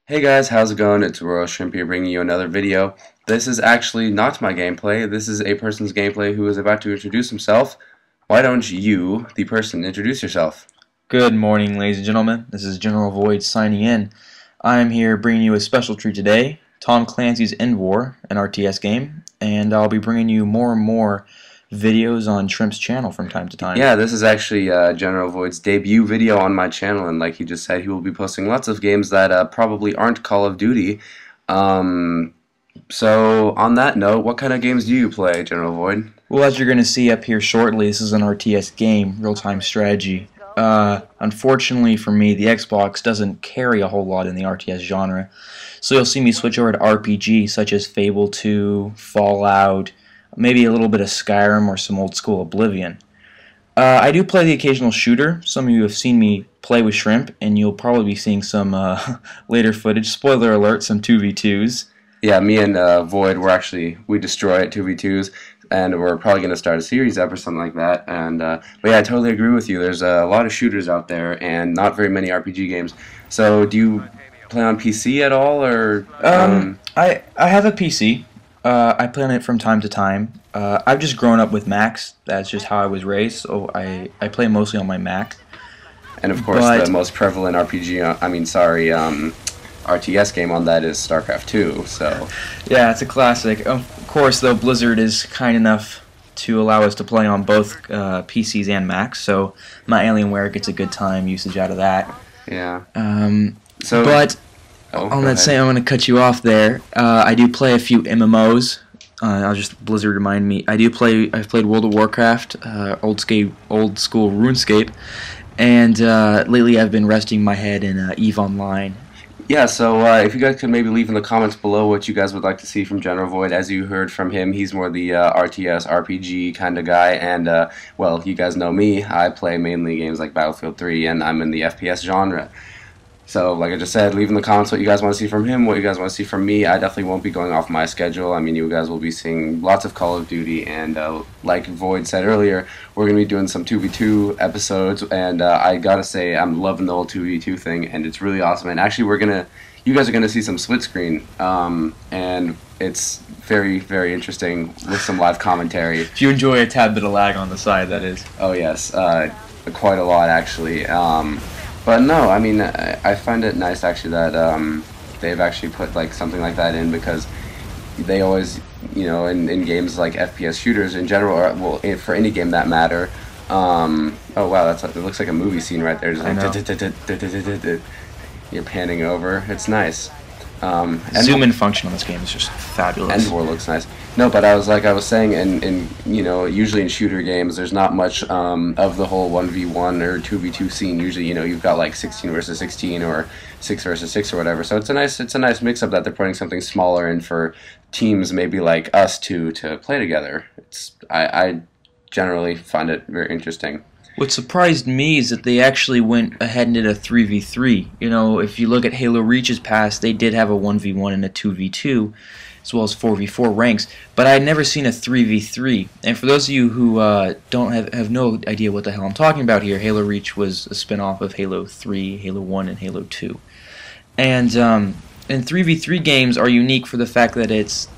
Hey guys, how's it going? It's Royal Shrimp here bringing you another video. This is actually not my gameplay. This is a person's gameplay who is about to introduce himself. Why don't you, the person, introduce yourself? Good morning, ladies and gentlemen. This is General Void signing in. I am here bringing you a special treat today, Tom Clancy's End War, an RTS game, and I'll be bringing you more and more videos on Shrimp's channel from time to time. Yeah, this is actually General Void's debut video on my channel, and like he just said, he will be posting lots of games that probably aren't Call of Duty. So on that note, what kind of games do you play, General Void? Well, as you're going to see up here shortly, this is an RTS game, real-time strategy. Unfortunately for me, the Xbox doesn't carry a whole lot in the RTS genre, so you'll see me switch over to RPG such as Fable 2, Fallout, maybe a little bit of Skyrim or some old school Oblivion. I do play the occasional shooter. Some of you have seen me play with Shrimp, and you'll probably be seeing some later footage. Spoiler alert, some 2v2s. Yeah, me and Void, we destroy it 2v2s, and we're probably going to start a series up or something like that. And but yeah, I totally agree with you. There's a lot of shooters out there, and not very many RPG games. So do you play on PC at all, or? I have a PC. I play on it from time to time. I've just grown up with Macs. That's just how I was raised. So I play mostly on my Mac. And of course, the most prevalent RTS game on that is StarCraft 2. So yeah, it's a classic. Of course, though, Blizzard is kind enough to allow us to play on both PCs and Macs. So my Alienware gets a good time usage out of that. Yeah. But on that same, I'm going to cut you off there. I do play a few MMOs. I'll just Blizzard remind me. I've played World of Warcraft, old school RuneScape, and lately I've been resting my head in EVE Online. Yeah, so if you guys could maybe leave in the comments below what you guys would like to see from General Void. As you heard from him, he's more the RTS, RPG kind of guy, and well, you guys know me. I play mainly games like Battlefield 3, and I'm in the FPS genre. So, like I just said, leave in the comments what you guys want to see from him, what you guys want to see from me. I definitely won't be going off my schedule. I mean, you guys will be seeing lots of Call of Duty, and like Void said earlier, we're going to be doing some 2v2 episodes, and I gotta say, I'm loving the whole 2v2 thing, and it's really awesome. And actually, you guys are gonna see some split screen, and it's very, very interesting with some live commentary. If you enjoy a tad bit of lag on the side, that is. Oh yes, quite a lot actually. But no, I mean, I find it nice actually that they've actually put like something like that in, because they always, you know, in games like FPS shooters in general, or well, for any game that matter. Oh wow, it looks like a movie scene right there. Just like you're panning over. It's nice. Zoom in function on this game is just fabulous. End War looks nice. No, but I was saying, in you know, usually in shooter games, there's not much of the whole 1v1 or 2v2 scene. Usually, you know, you've got like 16 versus 16 or 6 versus 6 or whatever. So it's a nice mix-up that they're putting something smaller in for teams maybe like us to play together. I generally find it very interesting. What surprised me is that they actually went ahead and did a 3v3. You know, if you look at Halo Reach's past, they did have a 1v1 and a 2v2, as well as 4v4 ranks, but I had never seen a 3v3. And for those of you who don't have no idea what the hell I'm talking about here, Halo Reach was a spin-off of Halo 3, Halo 1, and Halo 2. And 3v3 games are unique for the fact that it's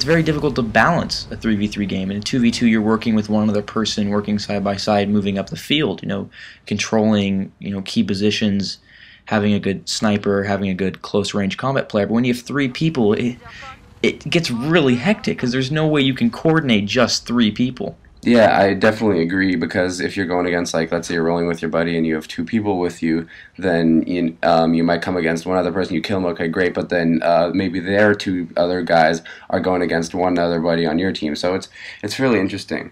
very difficult to balance a 3v3 game. In a 2v2, you're working with one other person, working side by side, moving up the field, you know, controlling, you know, key positions, having a good sniper, having a good close-range combat player. But when you have 3 people, it gets really hectic, because there's no way you can coordinate just 3 people. Yeah, I definitely agree, because if you're going against, like, let's say you're rolling with your buddy and you have 2 people with you, then you might come against one other person, you kill them, okay, great, but then maybe their 2 other guys are going against one other buddy on your team, so it's really interesting.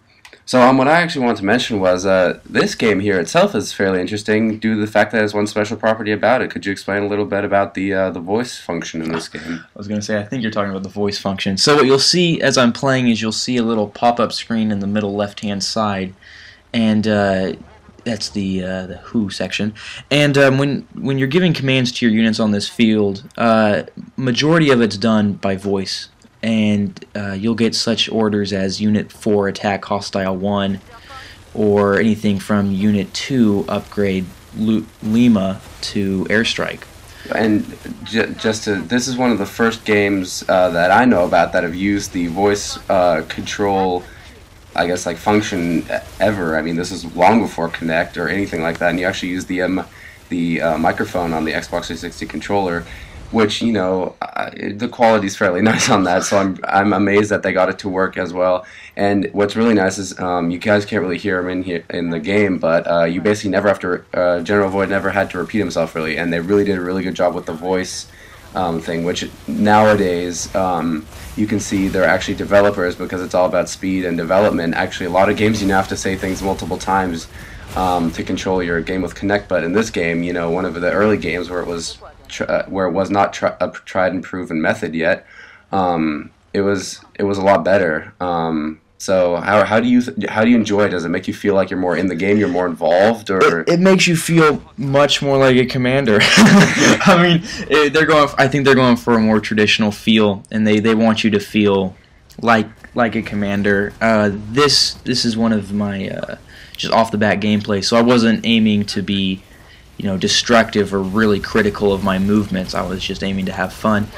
So what I actually wanted to mention was this game here itself is fairly interesting due to the fact that there's one special property about it. Could you explain a little bit about the voice function in this game? I was going to say, I think you're talking about the voice function. So what you'll see as I'm playing is you'll see a little pop-up screen in the middle left-hand side, and that's the Who section. And when you're giving commands to your units on this field, majority of it's done by voice. And you'll get such orders as Unit 4 attack Hostile 1, or anything from Unit 2 upgrade Lima to Airstrike. And this is one of the first games that I know about that have used the voice control, I guess, like function ever. I mean, this is long before Kinect or anything like that, and you actually use the microphone on the Xbox 360 controller, which, you know, the quality is fairly nice on that, so I'm amazed that they got it to work as well. And what's really nice is you guys can't really hear him in the game, but you basically never have to, General Void never had to repeat himself really, and they really did a really good job with the voice thing, which nowadays you can see they're actually developers, because it's all about speed and development. Actually, a lot of games you now have to say things multiple times to control your game with Kinect, but in this game, you know, one of the early games where it was not a tried and proven method yet, it was a lot better. So how do you enjoy it? Does it make you feel like you're more in the game, you're more involved, or it makes you feel much more like a commander? I mean, I think they're going for a more traditional feel, and they want you to feel like a commander. This is one of my just off the bat gameplay, so I wasn't aiming to be, you know, destructive or really critical of my movements. I was just aiming to have fun.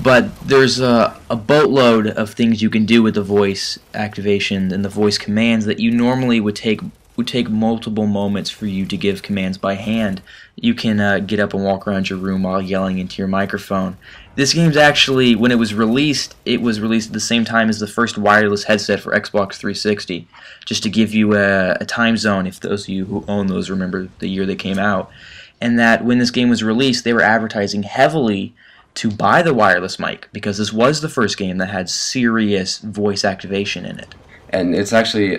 But there's a boatload of things you can do with the voice activation and the voice commands that you normally would take multiple moments for you to give commands by hand. You can get up and walk around your room while yelling into your microphone. This game's actually, when it was released at the same time as the first wireless headset for Xbox 360, just to give you a time zone, if those of you who own those remember the year they came out. And that when this game was released, they were advertising heavily to buy the wireless mic, because this was the first game that had serious voice activation in it. And it's actually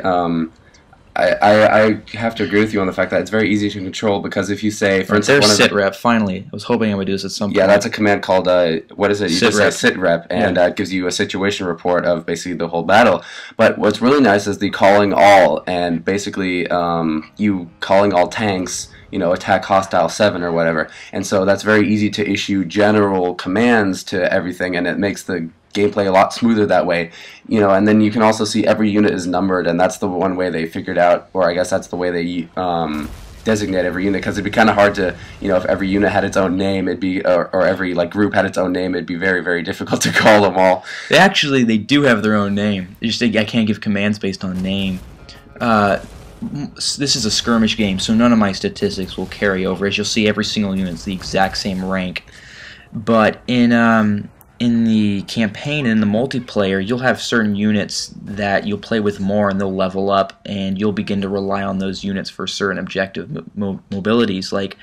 I have to agree with you on the fact that it's very easy to control, because if you say, for instance, there's sitrep. Finally, I was hoping I would do this at some point. Yeah, that's a command called what is it? You just say sitrep, and Yeah. it gives you a situation report of basically the whole battle. But what's really nice is the calling all, and basically you calling all tanks, you know, attack hostile 7 or whatever. And so that's very easy to issue general commands to everything, and it makes the gameplay a lot smoother that way, you know. And then you can also see every unit is numbered, and that's the one way they figured out, or I guess that's the way they designate every unit, because it'd be kind of hard to, you know, if every unit had its own name, it'd be, or every like group had its own name, it'd be very, very difficult to call them all. They do have their own name. It's just I can't give commands based on name. This is a skirmish game, so none of my statistics will carry over. As you'll see, every single unit's the exact same rank. But in the campaign and in the multiplayer, you'll have certain units that you'll play with more, and they'll level up, and you'll begin to rely on those units for certain objective mobilities. Like,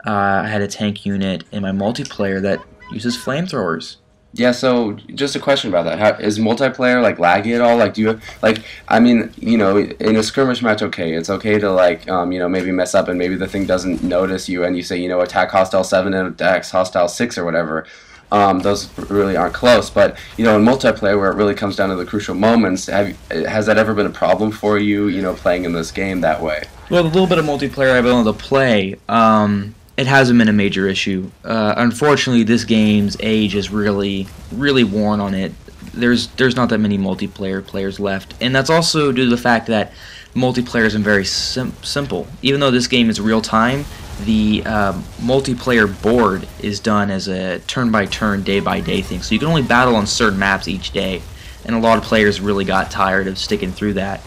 I had a tank unit in my multiplayer that uses flamethrowers. Yeah, so just a question about that. How, is multiplayer like laggy at all? Like, do you like? I mean, you know, in a skirmish match, okay, it's okay to like, you know, maybe mess up and maybe the thing doesn't notice you, and you say, you know, attack hostile 7 and attacks hostile 6 or whatever. Those really aren't close, but you know, in multiplayer, where it really comes down to the crucial moments, has that ever been a problem for you? You know, playing in this game that way. Well, the little bit of multiplayer I've been able to play, it hasn't been a major issue. Unfortunately, this game's age is really worn on it. There's not that many multiplayer players left, and that's also due to the fact that multiplayer isn't very simple. Even though this game is real time, the multiplayer board is done as a turn-by-turn, day-by-day thing. So you can only battle on certain maps each day, and a lot of players really got tired of sticking through that.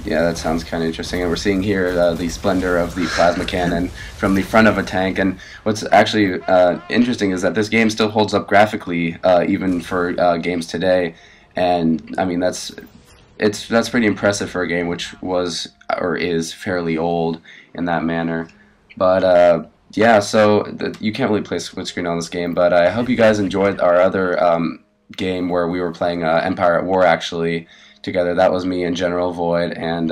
Yeah, that sounds kind of interesting. And we're seeing here the splendor of the plasma cannon from the front of a tank. And what's actually interesting is that this game still holds up graphically, even for games today. And I mean, that's pretty impressive for a game which was or is fairly old in that manner. But yeah, so you can't really play split screen on this game. But I hope you guys enjoyed our other game where we were playing Empire at War actually together. That was me and General Void, and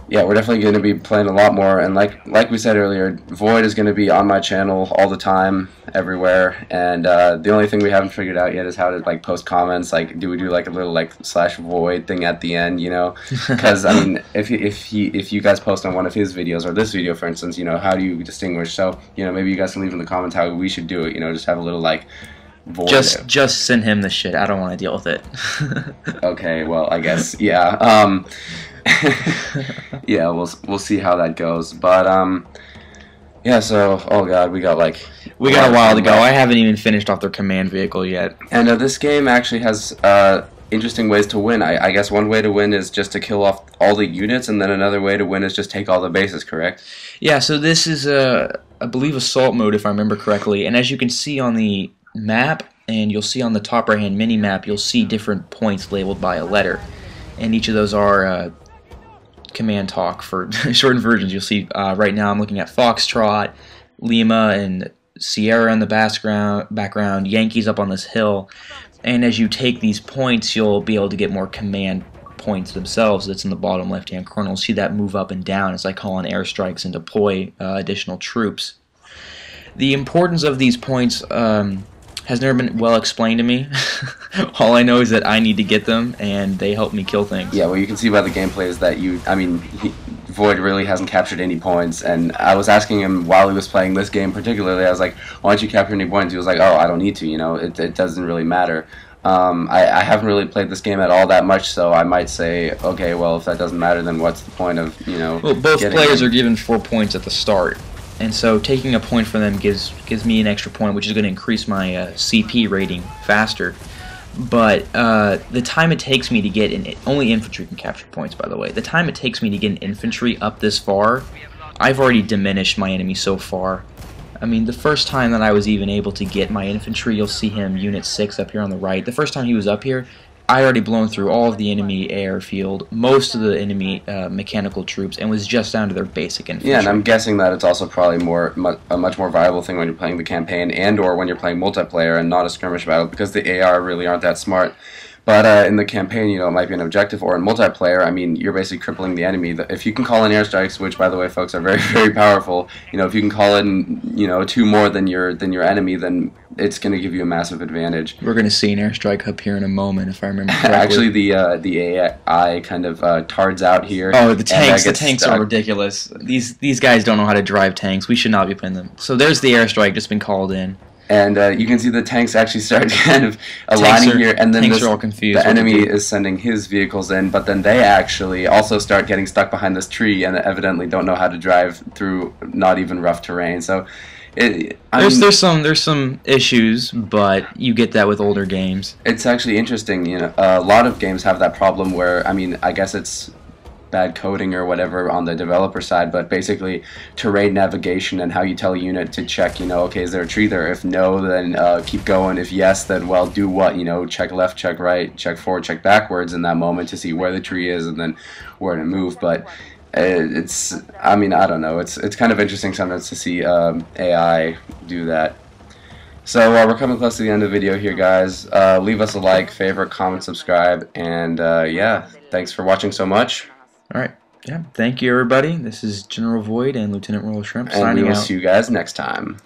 yeah, we're definitely going to be playing a lot more. And like we said earlier, Void is going to be on my channel all the time, everywhere. And the only thing we haven't figured out yet is how to like post comments. Like, do we do like a little like /Void thing at the end? You know, because I mean, if you guys post on one of his videos or this video, for instance, you know, how do you distinguish? So you know, maybe you guys can leave in the comments how we should do it. You know, just have a little like. Void. Just send him the shit. I don't want to deal with it. Okay, well, I guess yeah. Yeah, we'll see how that goes. But Yeah, so, oh god, we got like We lot got a of while time to go. left. I haven't even finished off their command vehicle yet. And this game actually has interesting ways to win. I guess one way to win is just to kill off all the units, and then another way to win is just take all the bases, correct? Yeah, so this is I believe assault mode if I remember correctly. And as you can see on the map, and you'll see on the top right hand mini map, you'll see different points labeled by a letter, and each of those are command talk for shortened versions. You'll see right now I'm looking at Foxtrot, Lima, and Sierra in the background, Yankees up on this hill. And as you take these points, you'll be able to get more command points themselves. That's in the bottom left-hand corner. You'll see that move up and down as I call on airstrikes and deploy additional troops. The importance of these points has never been well explained to me. All I know is that I need to get them, and they help me kill things. Yeah, well, you can see by the gameplay is that Void really hasn't captured any points, and I was asking him while he was playing this game particularly, I was like, why don't you capture any points? He was like, oh, I don't need to, it doesn't really matter. I haven't really played this game at all that much, so I might say, okay, well, if that doesn't matter, then what's the point of, Well, both players are given 4 points at the start, and so taking a point from them gives me an extra point, which is going to increase my CP rating faster. But the time it takes me to get only infantry can capture points, by the way. The time it takes me to get an infantry up this far, I've already diminished my enemy so far. I mean, the first time that I was even able to get my infantry, you'll see him, Unit 6 up here on the right. The first time he was up here, I already blown through all of the enemy airfield, most of the enemy mechanical troops, and was just down to their basic infantry. Yeah, and I'm guessing that it's also probably a much more viable thing when you're playing the campaign and or when you're playing multiplayer and not a skirmish battle, because the AR really aren't that smart. But in the campaign, it might be an objective, or in multiplayer, I mean, you're basically crippling the enemy. If you can call in airstrikes, which, by the way, folks, are very, very powerful, if you can call in, 2 more than your enemy, then it's going to give you a massive advantage. We're going to see an airstrike up here in a moment, if I remember correctly. Actually, the AI kind of tards out here. Oh, the tanks are ridiculous. These guys don't know how to drive tanks. We should not be playing them. So there's the airstrike just been called in. And you can see the tanks actually start kind of aligning here, and then the enemy is sending his vehicles in, but then they actually also start getting stuck behind this tree and evidently don't know how to drive through not even rough terrain. So there's some issues, but you get that with older games. It's actually interesting. A lot of games have that problem where, I guess it's bad coding or whatever on the developer side, but basically terrain navigation and how you tell a unit to check, okay, is there a tree there? If no, then keep going. If yes, then, well, do what? Check left, check right, check forward, check backwards in that moment to see where the tree is and then where to move. But I don't know. It's kind of interesting sometimes to see AI do that. So we're coming close to the end of the video here, guys. Leave us a like, favorite, comment, subscribe, and yeah, thanks for watching so much. Alright, yeah, thank you everybody. This is General Void and Lieutenant Royal Shrimp signing out. And we will see you guys next time.